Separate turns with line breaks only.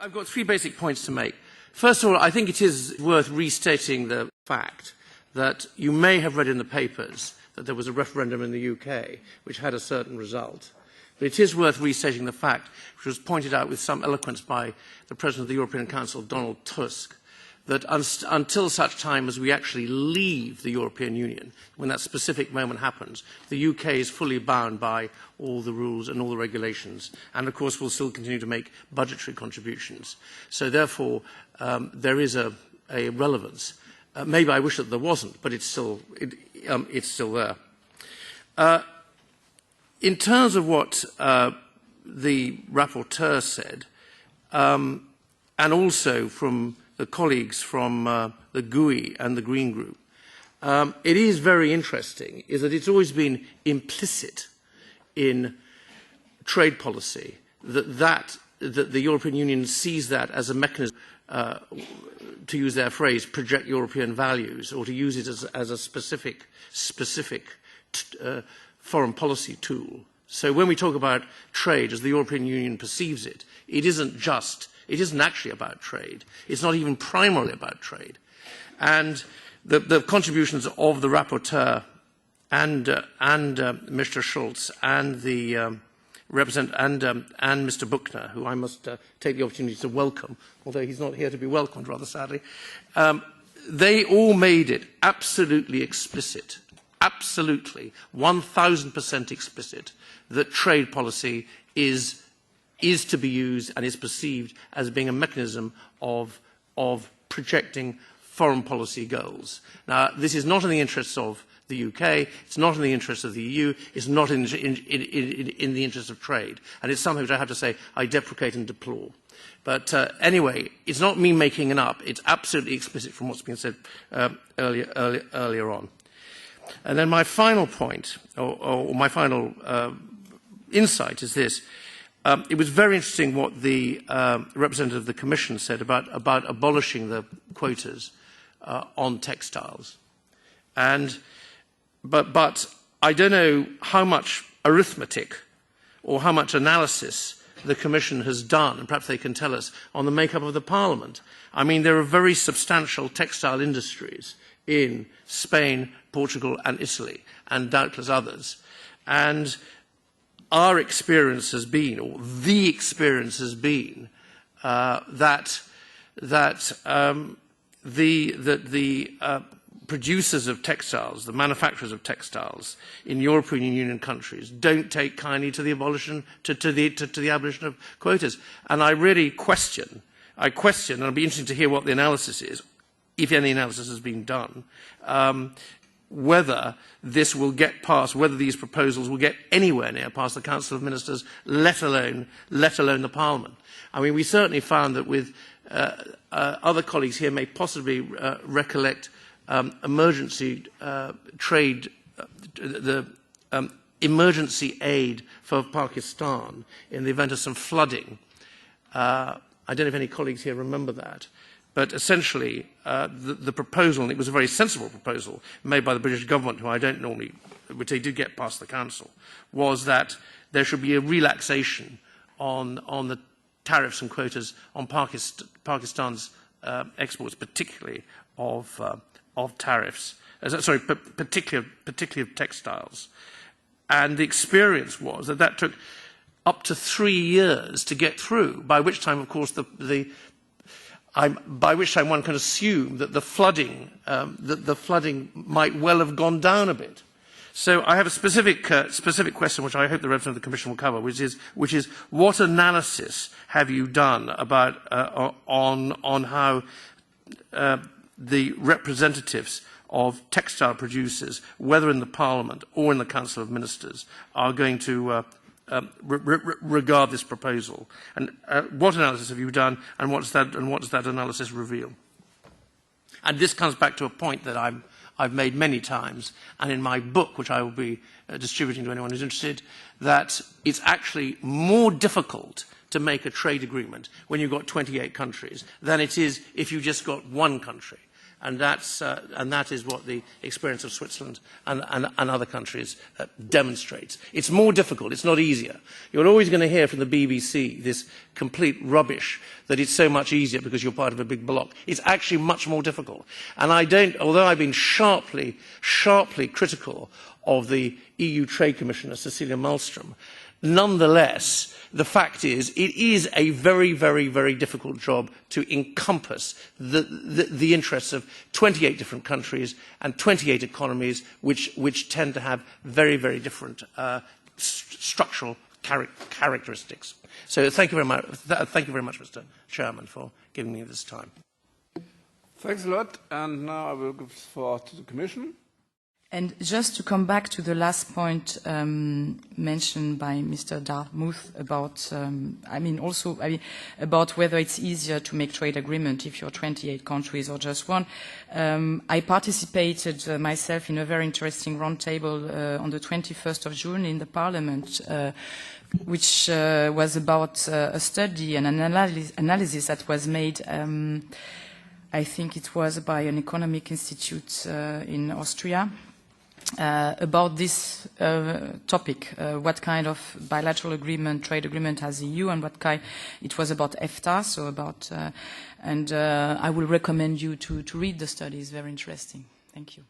I've got three basic points to make. First of all, I think it is worth restating the fact that you may have read in the papers that there was a referendum in the UK which had a certain result. But it is worth restating the fact, which was pointed out with some eloquence by the President of the European Council, Donald Tusk, that until such time as we actually leave the European Union, when that specific moment happens, the UK is fully bound by all the rules and all the regulations, and of course will still continue to make budgetary contributions. So therefore, there is a relevance. Maybe I wish that there wasn't, but it's still there. In terms of what the rapporteur said, and also from the colleagues from the GUI and the Green Group, it is very interesting is that it's always been implicit in trade policy that the European Union sees that as a mechanism, to use their phrase, project European values, or to use it as a specific foreign policy tool. So when we talk about trade as the European Union perceives it, it isn't actually about trade. It's not even primarily about trade. And the contributions of the rapporteur and Mr. Schulz and the and Mr. Buchner, who I must take the opportunity to welcome, although he's not here to be welcomed, rather sadly, they all made it absolutely explicit, absolutely 1,000% explicit, that trade policy is to be used and is perceived as being a mechanism of projecting foreign policy goals. Now, this is not in the interests of the UK, it's not in the interests of the EU, it's not in the interest of trade. And it's something which I have to say I deprecate and deplore. But anyway, it's not me making it up, it's absolutely explicit from what's been said earlier on. And then my final point, or my final insight is this. It was very interesting what the representative of the Commission said about abolishing the quotas on textiles. But I don't know how much arithmetic or how much analysis the Commission has done, and perhaps they can tell us, on the makeup of the Parliament. I mean, there are very substantial textile industries in Spain, Portugal and Italy, and doubtless others. And our experience has been, or the experience has been, that the producers of textiles, the manufacturers of textiles in European Union countries don't take kindly to the abolition of quotas. And I really question, and it'll be interesting to hear what the analysis is, if any analysis has been done, whether this will get past, whether these proposals will get anywhere near past the Council of Ministers, let alone the Parliament. I mean, we certainly found that with other colleagues here may possibly recollect emergency trade, the emergency aid for Pakistan in the event of some flooding. I don't know if any colleagues here remember that. But essentially, the proposal, and it was a very sensible proposal made by the British government, who I don't normally, which they did get past the Council, was that there should be a relaxation on the tariffs and quotas on Pakistan's exports, particularly of tariffs, particularly of textiles. And the experience was that took up to 3 years to get through, by which time, of course, by which time one can assume that the flooding might well have gone down a bit. So I have a specific question, which I hope the representative of the Commission will cover, which is what analysis have you done about on how the representatives of textile producers, whether in the Parliament or in the Council of Ministers, are going to regard this proposal, and what analysis have you done, and what does that analysis reveal? And this comes back to a point that I've made many times, and in my book, which I will be distributing to anyone who's interested, that it's actually more difficult to make a trade agreement when you've got 28 countries than it is if you just got one country. And that is what the experience of Switzerland and other countries demonstrates. It's more difficult. It's not easier. You're always going to hear from the BBC this complete rubbish that it's so much easier because you're part of a big bloc. It's actually much more difficult. And although I've been sharply critical of the EU Trade Commissioner, Cecilia Malmström, nonetheless, the fact is, it is a very, very, very difficult job to encompass the interests of 28 different countries and 28 economies, which tend to have very, very different structural characteristics. So thank you very much, Mr. Chairman, for giving me this time.
Thanks a lot. And now I will give the floor to the Commission.
And just to come back to the last point mentioned by Mr. Dartmouth about, about whether it's easier to make trade agreement if you're 28 countries or just one. I participated myself in a very interesting roundtable on the 21st of June in the Parliament, which was about a study and an analysis that was made. I think it was by an economic institute in Austria. About this topic, what kind of bilateral agreement, trade agreement has the EU, and what kind, it was about EFTA, so about, and I will recommend you to read the study, it's very interesting. Thank you.